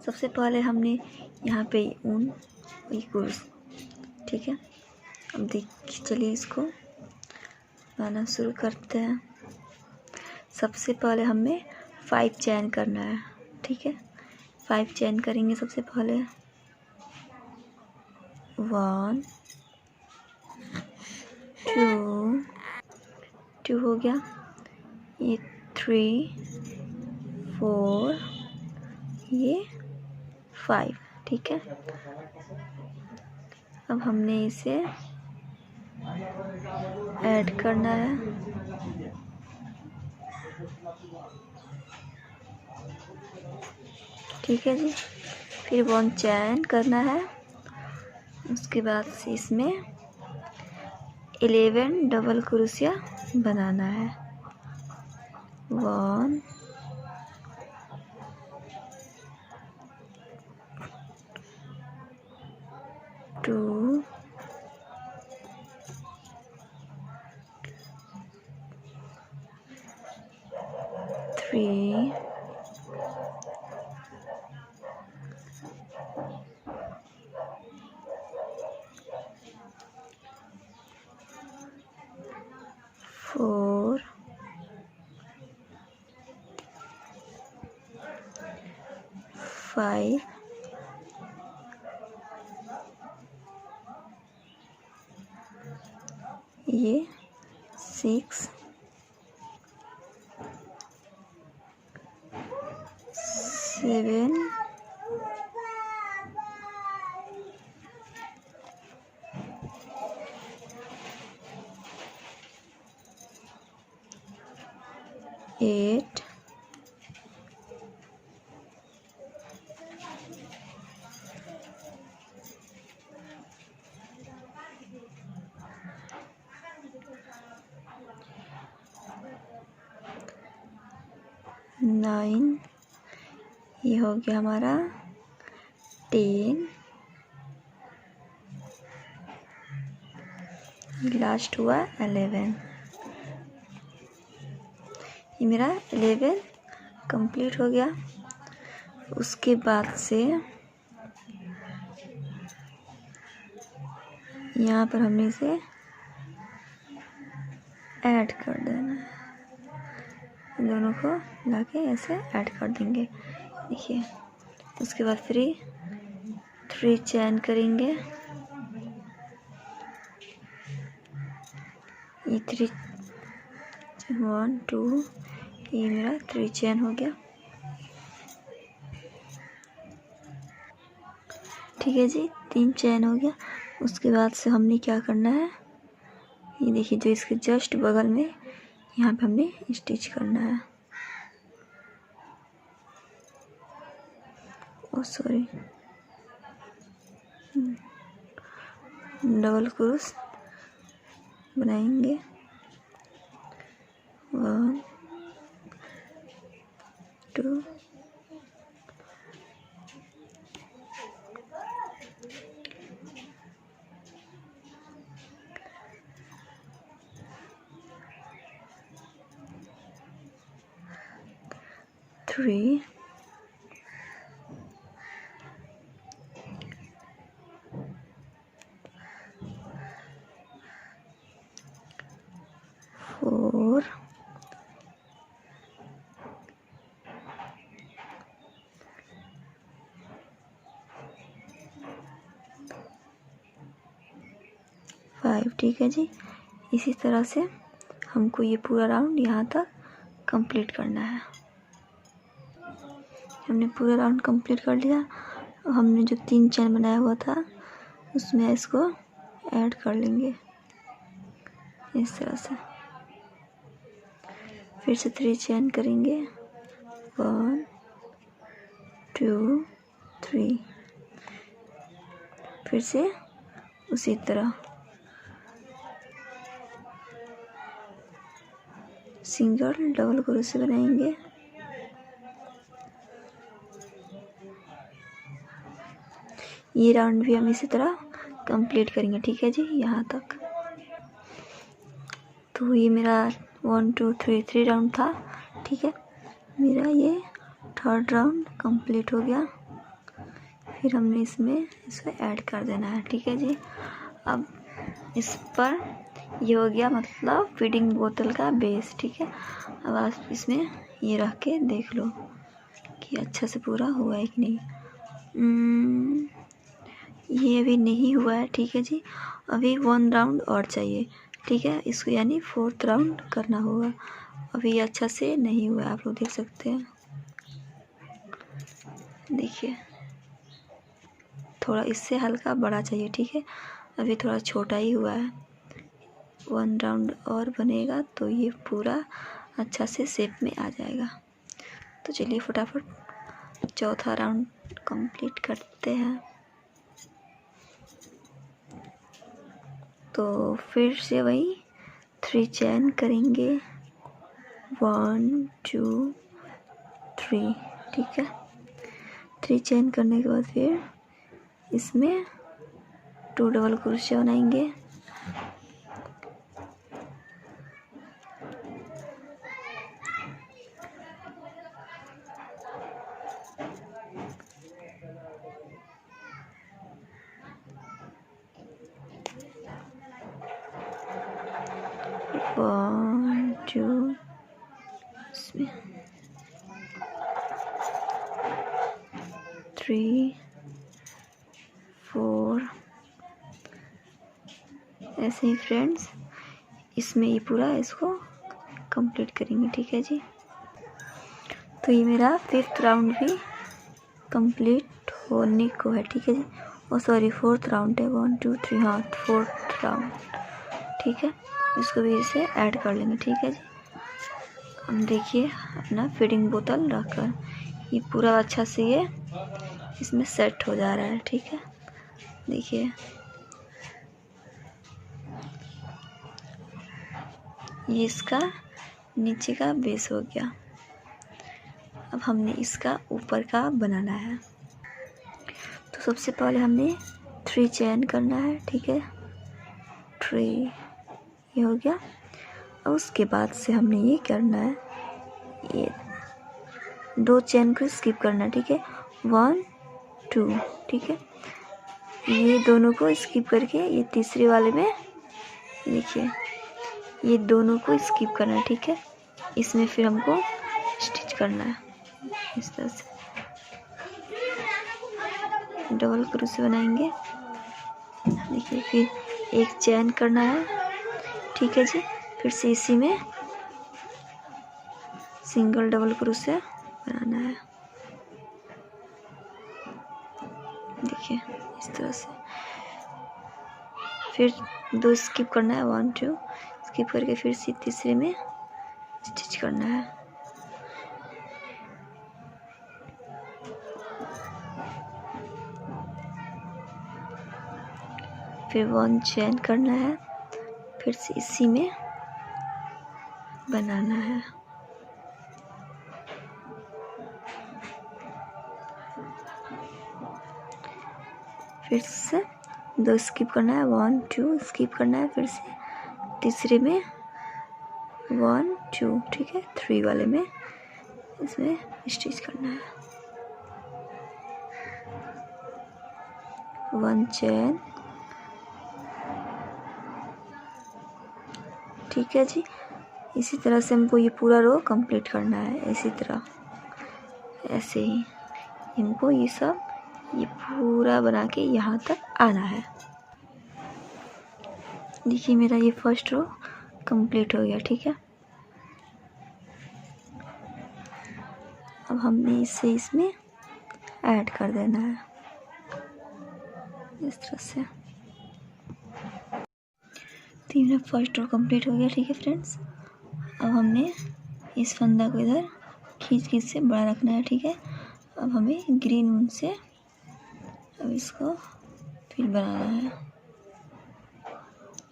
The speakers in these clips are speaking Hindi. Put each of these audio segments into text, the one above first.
सबसे पहले हमने यहाँ पे ऊन कुर्स, ठीक है। अब देखिए, चलिए इसको बनाना शुरू करते हैं। सबसे पहले हमें 5 चैन करना है, ठीक है। 5 चैन करेंगे सबसे पहले। 1 2 हो गया, ये 3 4, ये 5, ठीक है। अब हमने इसे ऐड करना है, ठीक है जी। फिर 1 चैन करना है, उसके बाद से इसमें 11 डबल क्रोशिया बनाना है। 1 2 3 4 5 ये 6 7 8 9, ये हो गया हमारा 10, लास्ट हुआ 11। ये मेरा 11 कंप्लीट हो गया। उसके बाद से यहाँ पर हमने इसे ऐड कर देना है, इन दोनों को लाके ऐसे ऐड कर देंगे, देखिए। उसके बाद फिर 3 चैन करेंगे, ये 3 1 2, ये मेरा 3 चैन हो गया, ठीक है जी। 3 चैन हो गया। उसके बाद से हमने क्या करना है, ये देखिए, जो इसके जस्ट बगल में यहाँ पे हमने स्टिच करना है। ओ सॉरी, डबल क्रोश बनाएंगे। 1 2 3 4 5, ठीक है जी। इसी तरह से हमको ये पूरा राउंड यहाँ तक कंप्लीट करना है। हमने पूरा राउंड कंप्लीट कर लिया। हमने जो 3 चैन बनाया हुआ था उसमें इसको ऐड कर लेंगे इस तरह से। फिर से 3 चैन करेंगे, 1 2 3। फिर से उसी तरह सिंगल डबल क्रोशे बनाएंगे। ये राउंड भी हम इसी तरह कंप्लीट करेंगे, ठीक है जी, यहाँ तक। तो ये मेरा 1 2 3 राउंड था, ठीक है। मेरा ये 3rd राउंड कंप्लीट हो गया। फिर हमने इसमें इसे ऐड कर देना है, ठीक है जी। अब इस पर ये हो गया मतलब फीडिंग बोतल का बेस, ठीक है। अब आप इसमें ये रख के देख लो कि अच्छा से पूरा हुआ है कि नहीं। ये अभी नहीं हुआ है, ठीक है जी। अभी 1 राउंड और चाहिए, ठीक है। इसको यानी 4th राउंड करना होगा। अभी ये अच्छा से नहीं हुआ है, आप लोग देख सकते हैं। देखिए थोड़ा इससे हल्का बड़ा चाहिए, ठीक है। अभी थोड़ा छोटा ही हुआ है। 1 राउंड और बनेगा तो ये पूरा अच्छा से शेप में आ जाएगा। तो चलिए फटाफट 4था राउंड कंप्लीट करते हैं। तो फिर से वही 3 चेन करेंगे, 1 2 3, ठीक है। 3 चेन करने के बाद फिर इसमें 2 डबल क्रोशे बनाएंगे। वन टू, इसमें 3 4, ऐसे ही फ्रेंड्स इसमें ये पूरा इसको कंप्लीट करेंगे, ठीक है जी। तो ये मेरा 5th राउंड भी कंप्लीट होने को है, ठीक है जी। ओ सॉरी 4th राउंड है, 1 2 3, हाँ 4th राउंड, ठीक है। इसको भी इसे ऐड कर लेंगे, ठीक है जी। अब देखिए अपना फीडिंग बोतल रखकर ये पूरा अच्छा से ये इसमें सेट हो जा रहा है, ठीक है। देखिए ये इसका नीचे का बेस हो गया। अब हमने इसका ऊपर का बनाना है। तो सबसे पहले हमने 3 चेन करना है, ठीक है। 3 ये हो गया। और उसके बाद से हमने ये करना है, ये 2 चेन को स्किप करना है, ठीक है। 1 2, ठीक है। ये दोनों को स्किप करके ये तीसरे वाले में देखिए ये दोनों को स्किप करना है, ठीक है। इसमें फिर हमको स्टिच करना है इस तरह से, डबल क्रोशे बनाएंगे। देखिए फिर एक चेन करना है, ठीक है जी। फिर से इसी में सिंगल डबल क्रोशे बनाना है, देखिए इस तरह से। फिर 2 स्किप करना है, 1 2 स्किप करके फिर से तीसरे में स्टिच करना है। फिर 1 चेन करना है, फिर से इसी में बनाना है। फिर से 2 स्किप करना है, 1 2 स्किप करना है, फिर से तीसरे में 1 2, ठीक है। 3 वाले में इसमें स्टिच करना है। 1 चेन, ठीक है जी। इसी तरह से हमको ये पूरा रो कंप्लीट करना है, इसी तरह ऐसे ही हमको ये सब ये पूरा बना के यहाँ तक आना है। देखिए मेरा ये फर्स्ट रो कंप्लीट हो गया, ठीक है। अब हमने इसे इसमें ऐड कर देना है इस तरह से। तो मेरा फर्स्ट रो कंप्लीट हो गया, ठीक है फ्रेंड्स। अब हमने इस फंदा को इधर खींच खींच से बड़ा रखना है, ठीक है। अब हमें ग्रीन ऊन से अब इसको फिर बनाना है।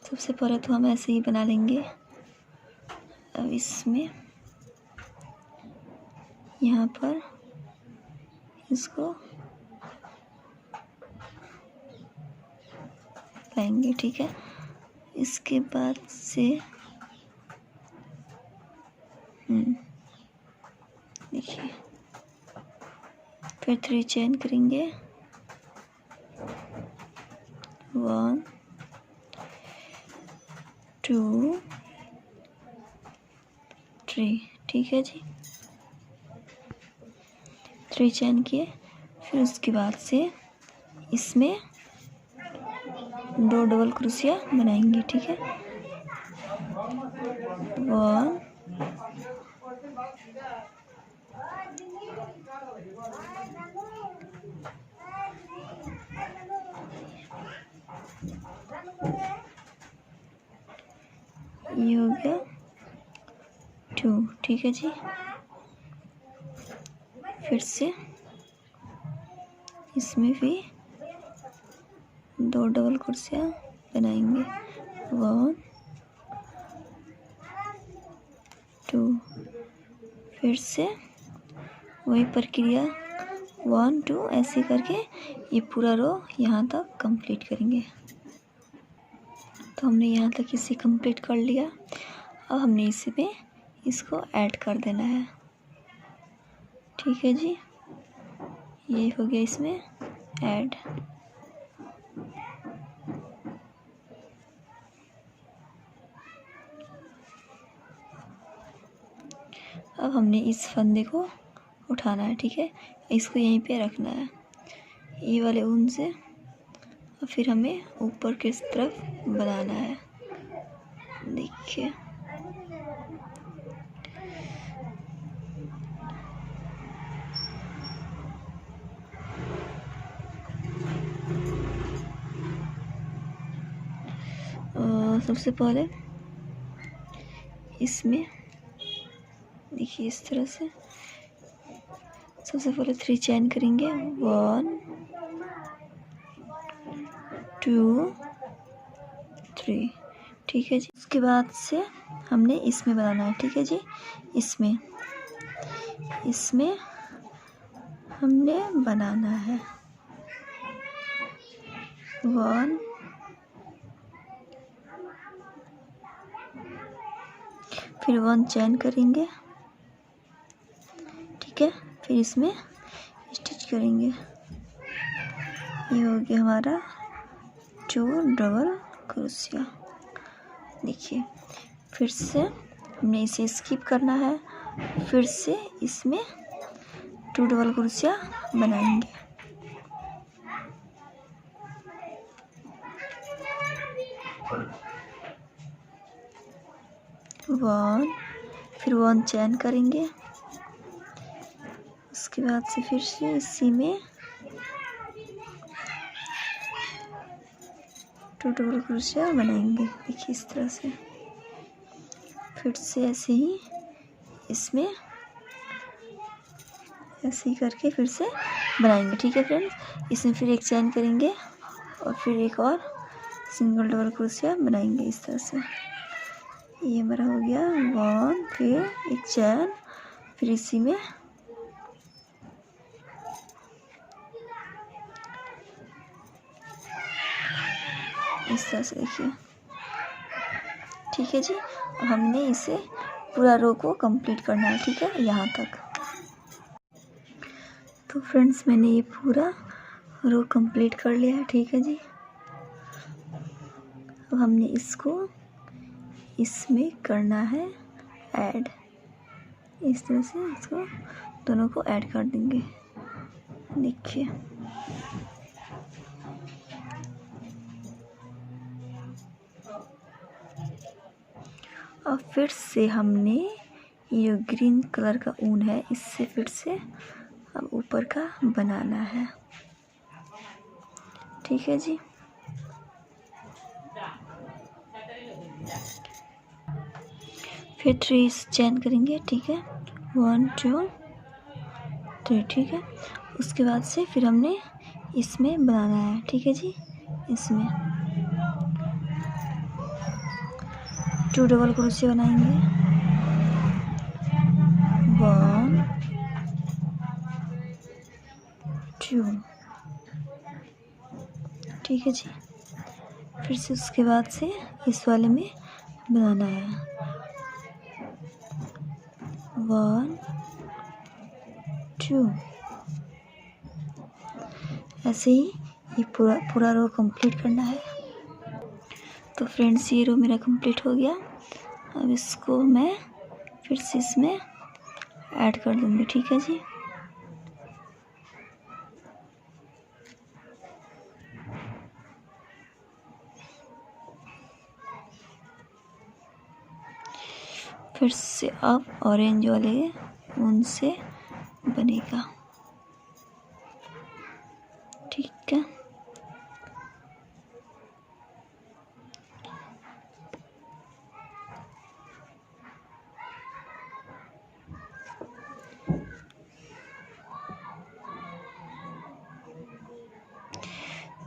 सबसे पहले तो हम ऐसे ही बना लेंगे। अब इसमें यहाँ पर इसको पाएंगे, ठीक है। इसके बाद से देखिए फिर 3 चेन करेंगे, 1 2 3, ठीक है जी। 3 चैन किए। फिर उसके बाद से इसमें 2 डबल क्रोशिया बनाएंगे, ठीक है। 1 ये हो गया 2, ठीक है जी। फिर से इसमें भी 2 डबल क्रोशिया बनाएंगे। 1 2, फिर से वही प्रक्रिया 1 2 ऐसे करके ये पूरा रो यहाँ तक कंप्लीट करेंगे। तो हमने यहाँ तक इसे कंप्लीट कर लिया। अब हमने इसमें इसको ऐड कर देना है, ठीक है जी। ये हो गया इसमें ऐड। अब हमने इस फंदे को उठाना है, ठीक है। इसको यहीं पे रखना है ये वाले ऊन से, और फिर हमें ऊपर की तरफ बनाना है। देखिए सबसे पहले इसमें देखिए इस तरह से सबसे पहले 3 चैन करेंगे। 1 2 3, ठीक है जी। उसके बाद से हमने इसमें बनाना है, ठीक है जी। इसमें हमने बनाना है 1, फिर 1 चैन करेंगे, ठीक है। फिर इसमें स्टिच करेंगे। ये हो गया हमारा 2 डबल क्रोशिया। देखिए फिर से हमने इसे स्किप करना है, फिर से इसमें 2 डबल क्रोशिया बनाएंगे। फिर 1 चैन करेंगे। उसके बाद से फिर से इसी में 2 डबल क्रोशिया बनाएंगे। देखिए इस तरह से। फिर से ऐसे ही इसमें ऐसे ही करके फिर से बनाएंगे, ठीक है फ्रेंड्स। इसमें फिर 1 चैन करेंगे और फिर एक और सिंगल डबल क्रोशिया बनाएंगे इस तरह से। ये हमारा हो गया 1, फिर 1 चैन, फिर इसी में इस तरह से। देखिए ठीक है जी। अब हमने इसे पूरा रो को कंप्लीट करना है, ठीक है, यहाँ तक। तो फ्रेंड्स मैंने ये पूरा रो कंप्लीट कर लिया है, ठीक है जी। अब हमने इसको इसमें करना है ऐड। इस तरह से इसको दोनों को ऐड कर देंगे। देखिए अब फिर से हमने ये ग्रीन कलर का ऊन है, इससे फिर से अब ऊपर का बनाना है, ठीक है जी। फिर 3 चैन करेंगे, ठीक है, 1 2 3, ठीक है। उसके बाद से फिर हमने इसमें बनाना है, ठीक है जी। इसमें 2 डबल क्रोशिया बनाएंगे। 1 2, ठीक है जी। फिर से उसके बाद से इस वाले में बनाना है 1 2। ऐसे ही ये पूरा रो कंप्लीट करना है। तो फ्रेंड्स ये रो मेरा कंप्लीट हो गया। अब इसको मैं फिर से इसमें ऐड कर दूँगी, ठीक है जी। फिर से अब ऑरेंज वाले ऊन से बनेगा, ठीक है।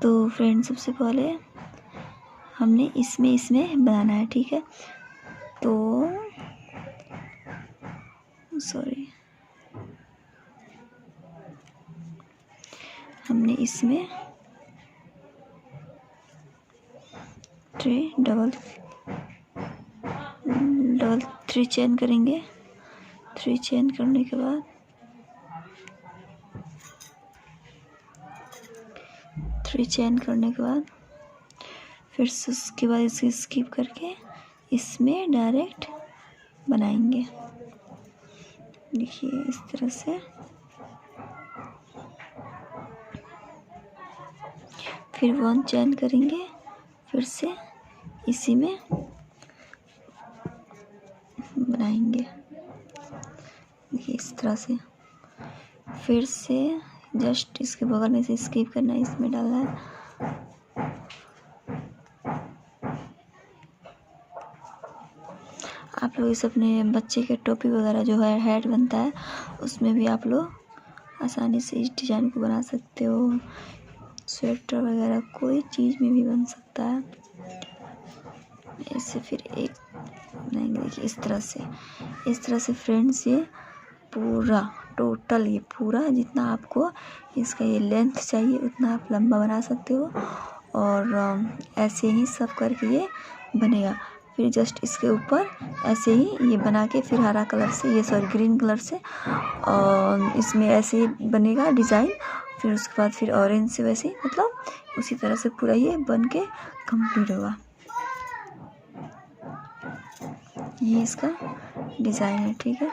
तो फ्रेंड्स सबसे पहले हमने इसमें बनाना है, ठीक है। तो सॉरी, हमने इसमें डबल 3 चेन करेंगे। 3 चेन करने के बाद फिर से उसके बाद इसे स्किप करके इसमें डायरेक्ट बनाएंगे, देखिए इस तरह से। फिर 1 चेन करेंगे, फिर से इसी में बनाएंगे, देखिए इस तरह से। फिर से जस्ट इसके बगल में से स्किप करना है, इसमें डालना है। आप लोग इस अपने बच्चे के टोपी वगैरह जो है हेड बनता है, उसमें भी आप लोग आसानी से इस डिज़ाइन को बना सकते हो। स्वेटर वगैरह कोई चीज़ में भी बन सकता है। ऐसे फिर एक बनाएंगे, देखिए इस तरह से फ्रेंड्स। ये पूरा टोटल, ये पूरा जितना आपको इसका ये लेंथ चाहिए उतना आप लंबा बना सकते हो। और ऐसे ही सब करके ये बनेगा। फिर जस्ट इसके ऊपर ऐसे ही ये बना के फिर हरा कलर से, ये सॉरी ग्रीन कलर से, और इसमें ऐसे ही बनेगा डिज़ाइन। फिर उसके बाद फिर ऑरेंज से वैसे ही, मतलब उसी तरह से पूरा ये बन के कंप्लीट होगा। ये इसका डिज़ाइन है, ठीक है।